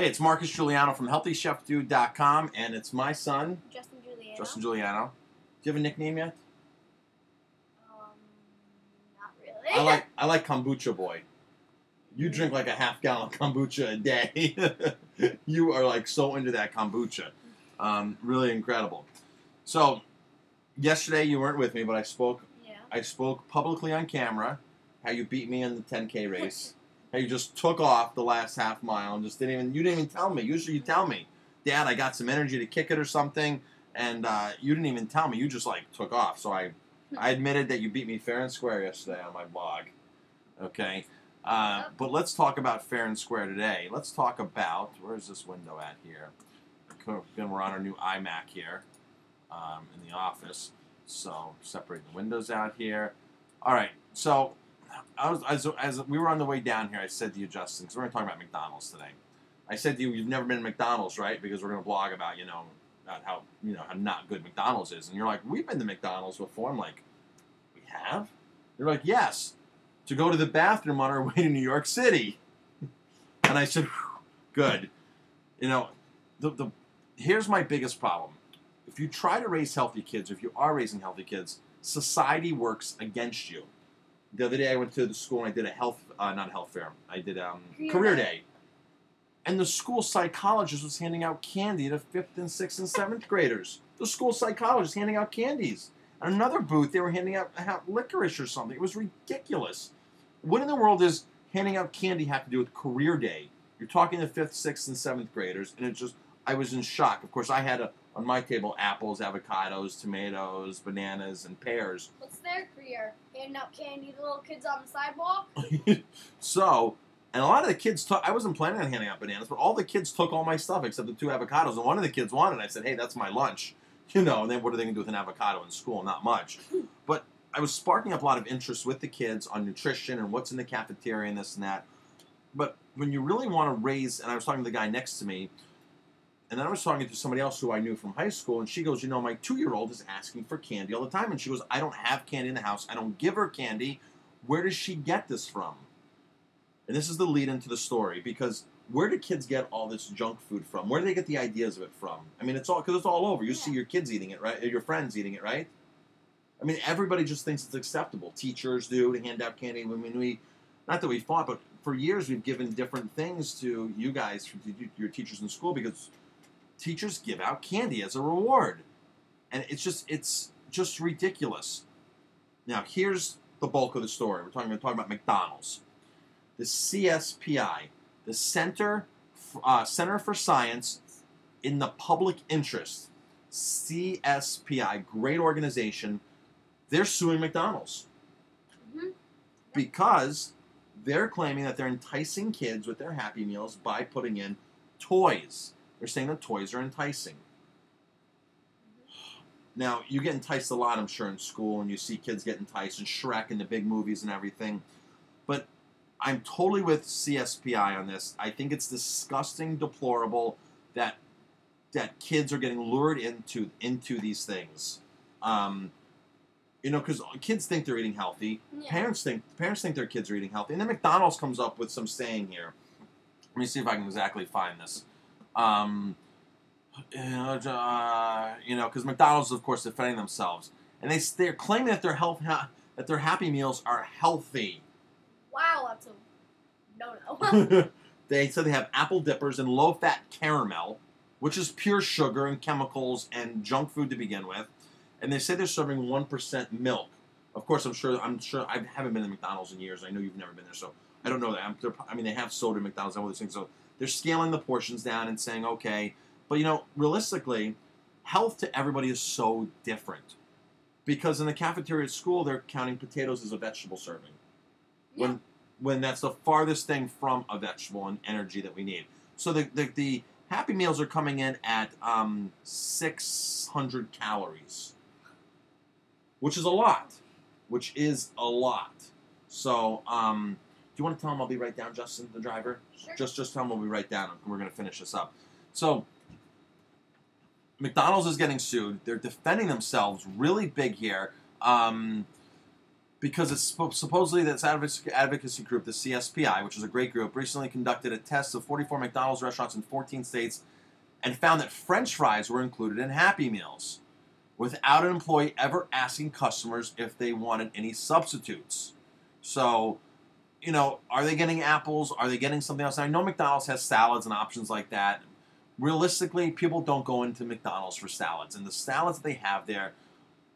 Hey, it's Marcus Guiliano from HealthyChefDude.com, and it's my son, Justin Do Guiliano. you have a nickname yet? Not really. I like Kombucha Boy. You drink like a half-gallon kombucha a day. You are like so into that kombucha. Really incredible. So, yesterday you weren't with me, but I spoke. Yeah. I spoke publicly on camera how you beat me in the 10K race. How you just took off the last half mile and you didn't even tell me. Usually you tell me, Dad, I got some energy to kick it or something, and you didn't even tell me. You just like took off. So I admitted that you beat me fair and square yesterday on my blog. Okay, but let's talk about fair and square today. Let's talk about, where's this window at here? Again, we're on our new iMac here in the office. So separating the windows out here. All right, so. As we were on the way down here, I said to you, Justin, because we're going to talk about McDonald's today. I said to you, you've never been to McDonald's, right? Because we're going to blog about, how not good McDonald's is. And you're like, we've been to McDonald's before. I'm like, we have? You're like, yes, to go to the bathroom on our way to New York City. And I said, good. Here's my biggest problem. If you try to raise healthy kids, or if you are raising healthy kids, society works against you. The other day I went to the school and I did not health fair. I did career day. And the school psychologist was handing out candy to 5th and 6th and 7th graders. The school psychologist handing out candies. At another booth, they were handing out licorice or something. It was ridiculous. What in the world does handing out candy have to do with career day? You're talking to 5th, 6th, and 7th graders, and I was in shock. Of course, I had on my table apples, avocados, tomatoes, bananas, and pears. What's their career? Handing out candy to little kids on the sidewalk? And a lot of the kids I wasn't planning on handing out bananas, but all the kids took all my stuff except the 2 avocados, and one of the kids wanted it. I said, hey, that's my lunch. And then what are they going to do with an avocado in school? Not much. But I was sparking up a lot of interest with the kids on nutrition and what's in the cafeteria and this and that. But when you really want to raise, and I was talking to the guy next to me, and then I was talking to somebody else who I knew from high school, and she goes, my 2-year-old is asking for candy all the time. And she goes, I don't have candy in the house. I don't give her candy. Where does she get this from? And this is the lead into the story, because where do kids get all this junk food from? Where do they get the ideas of it from? I mean, it's all over. You see your kids eating it, right? Your friends eating it, right? I mean, everybody just thinks it's acceptable. Teachers do to hand out candy. I mean, not that we fought, but for years we've given different things to you guys, your teachers in school, because teachers give out candy as a reward. And it's just ridiculous. Now, here's the bulk of the story. We're talking about McDonald's. The CSPI, the Center for Science in the Public Interest, CSPI, great organization, they're suing McDonald's. Mm-hmm. Because they're claiming that they're enticing kids with their Happy Meals by putting in toys. They're saying that toys are enticing. Now, you get enticed a lot, I'm sure, in school, and you see kids get enticed, and Shrek and the big movies and everything. But I'm totally with CSPI on this. I think it's disgusting, deplorable that kids are getting lured into these things. Because kids think they're eating healthy. Yeah. Parents think their kids are eating healthy. And then McDonald's comes up with some saying here. Let me see if I can exactly find this. Because McDonald's is, of course, defending themselves, and they're claiming that that their Happy Meals are healthy. Wow, that's a no-no. They said they have apple dippers and low-fat caramel, which is pure sugar and chemicals and junk food to begin with, and they say they're serving 1% milk. Of course, I'm sure I haven't been to McDonald's in years. I know you've never been there, so I don't know that. They have soda at McDonald's and all these things, so they're scaling the portions down and saying, okay. But, realistically, health to everybody is so different. Because in the cafeteria at school, they're counting potatoes as a vegetable serving. Yeah. When that's the farthest thing from a vegetable and energy that we need. So the Happy Meals are coming in at 600 calories. Which is a lot. So, do you want to tell him I'll be right down, Justin, the driver? Sure. Just tell him we'll be right down, and we're going to finish this up. So, McDonald's is getting sued. They're defending themselves really big here because it's supposedly this advocacy group, the CSPI, which is a great group, recently conducted a test of 44 McDonald's restaurants in 14 states and found that French fries were included in Happy Meals without an employee ever asking customers if they wanted any substitutes. So, are they getting apples? Are they getting something else? I know McDonald's has salads and options like that. Realistically, people don't go into McDonald's for salads. And the salads that they have there,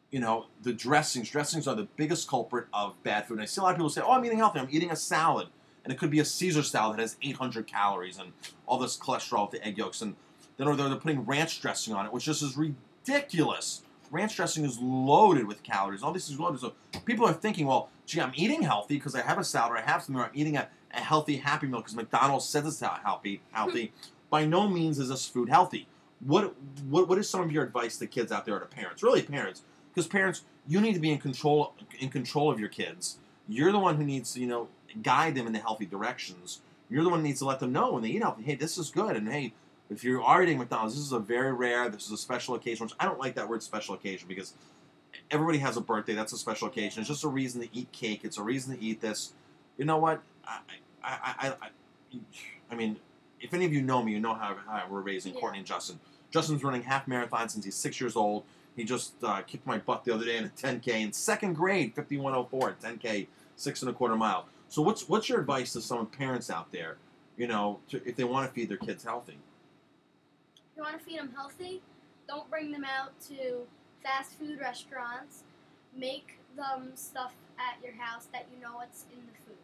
the dressings are the biggest culprit of bad food. And I see a lot of people say, oh, I'm eating healthy. I'm eating a salad. And it could be a Caesar salad that has 800 calories and all this cholesterol with the egg yolks. And then they're putting ranch dressing on it, which just is ridiculous. Ranch dressing is loaded with calories. All this is loaded. So people are thinking, well, gee, I'm eating healthy because I have a salad or I have something, or I'm eating a healthy Happy Meal because McDonald's says it's healthy. By no means is this food healthy. What is some of your advice to kids out there, or to parents? Really parents. Because parents, you need to be in control of your kids. You're the one who needs to, guide them in the healthy directions. You're the one who needs to let them know when they eat healthy, hey, this is good. And hey, if you are eating McDonald's, this is a very rare, this is a special occasion, which I don't like that word special occasion because everybody has a birthday. That's a special occasion. It's just a reason to eat cake. It's a reason to eat this. You know what? I mean, if any of you know me, you know how we're raising Courtney and Justin. Justin's running half marathon since he's 6 years old. He just kicked my butt the other day in a 10K in second grade, 51:04, 10K, 6.25 miles. So what's your advice to some parents out there, if they want to feed their kids healthy? You want to feed them healthy? Don't bring them out to fast food restaurants. Make them stuff at your house that you know what's in the food.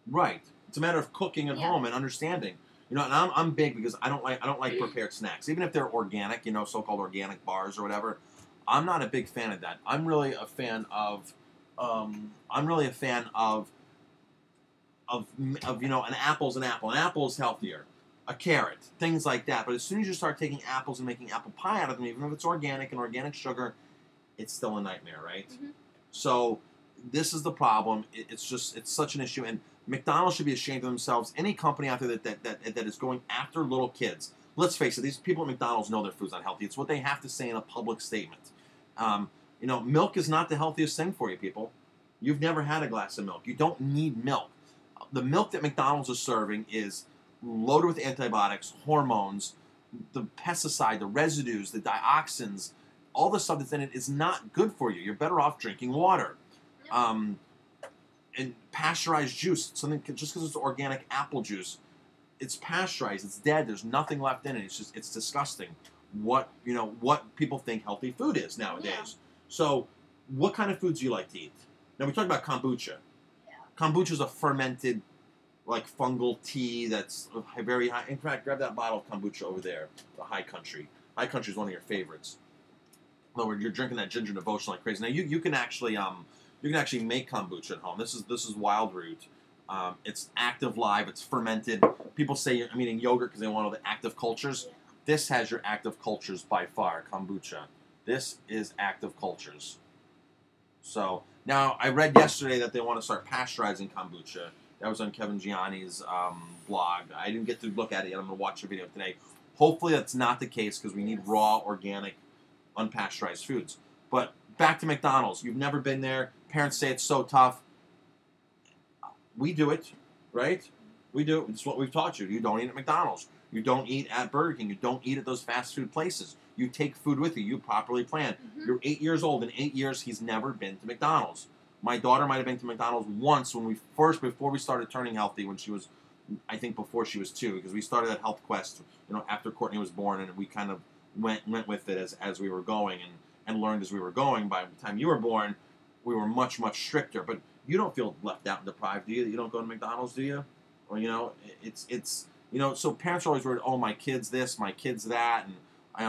Right. It's a matter of cooking at home and understanding. And I'm big because I don't like prepared snacks, even if they're organic, so-called organic bars or whatever. I'm not a big fan of that. I'm really a fan of an apple's an apple. An apple is healthier. A carrot, things like that. But as soon as you start taking apples and making apple pie out of them, even if it's organic and organic sugar, it's still a nightmare, right? Mm-hmm. So this is the problem. It's such an issue. And McDonald's should be ashamed of themselves. Any company out there that is going after little kids. Let's face it, these people at McDonald's know their food's unhealthy. It's what they have to say in a public statement. Milk is not the healthiest thing for you, people. You've never had a glass of milk. You don't need milk. The milk that McDonald's is serving is loaded with antibiotics, hormones, the pesticide, the residues, the dioxins, all the stuff that's in it is not good for you. You're better off drinking water. And pasteurized juice, something just because it's organic apple juice, it's pasteurized, it's dead, there's nothing left in it. It's disgusting what people think healthy food is nowadays. Yeah. So what kind of foods do you like to eat? Now we talked about kombucha. Yeah. Kombucha is a fermented fungal tea that's very high. In fact, grab that bottle of kombucha over there, the High Country. High Country is one of your favorites. In other words, you're drinking that ginger devotion like crazy. Now you can actually make kombucha at home. This is wild root. It's active live. It's fermented. People say I'm eating yogurt because they want all the active cultures. Yeah. This has your active cultures by far. Kombucha. This is active cultures. So now I read yesterday that they want to start pasteurizing kombucha. That was on Kevin Gianni's blog. I didn't get to look at it yet. I'm going to watch the video today. Hopefully that's not the case because we need raw, organic, unpasteurized foods. But back to McDonald's. You've never been there. Parents say it's so tough. We do it, right? We do it. It's what we've taught you. You don't eat at McDonald's. You don't eat at Burger King. You don't eat at those fast food places. You take food with you. You properly plan. Mm-hmm. You're 8 years old. In 8 years, he's never been to McDonald's. My daughter might have been to McDonald's once before we started turning healthy, when she was, I think before she was 2, because we started that health quest, after Courtney was born, and we kind of went with it as we were going and learned as we were going. By the time you were born, we were much, much stricter. But you don't feel left out and deprived, do you? You don't go to McDonald's, do you? Or, so parents are always worried, oh, my kid's this, my kid's that, and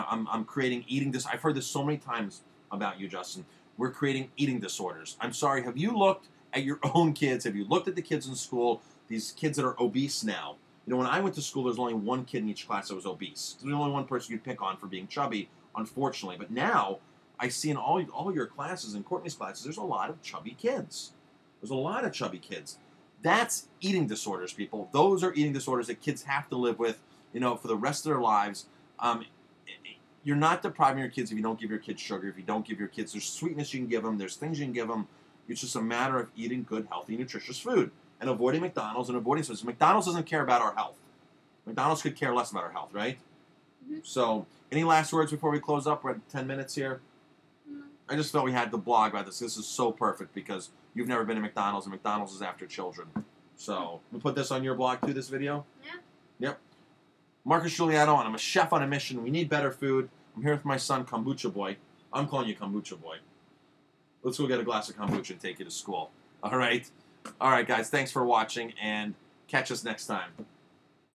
I'm creating eating this. I've heard this so many times about you, Justin. We're creating eating disorders. I'm sorry, have you looked at your own kids? Have you looked at the kids in school, these kids that are obese now? When I went to school, there was only one kid in each class that was obese. There was only one person you'd pick on for being chubby, unfortunately. But now, I see in all your classes, in Courtney's classes, there's a lot of chubby kids. There's a lot of chubby kids. That's eating disorders, people. Those are eating disorders that kids have to live with, for the rest of their lives. You're not depriving your kids if you don't give your kids sugar, if you don't give your kids, there's sweetness you can give them, there's things you can give them. It's just a matter of eating good, healthy, nutritious food and avoiding McDonald's and avoiding so McDonald's doesn't care about our health. McDonald's could care less about our health, right? Mm-hmm. So, any last words before we close up? We're at 10 minutes here. Mm-hmm. I just felt we had to blog about this. This is so perfect because you've never been to McDonald's, and McDonald's is after children. So, we'll put this on your blog too, this video? Yeah. Yep. Marcus Giuliano, and I'm a chef on a mission. We need better food. I'm here with my son, Kombucha Boy. I'm calling you Kombucha Boy. Let's go get a glass of kombucha and take you to school. All right? All right, guys. Thanks for watching, and catch us next time.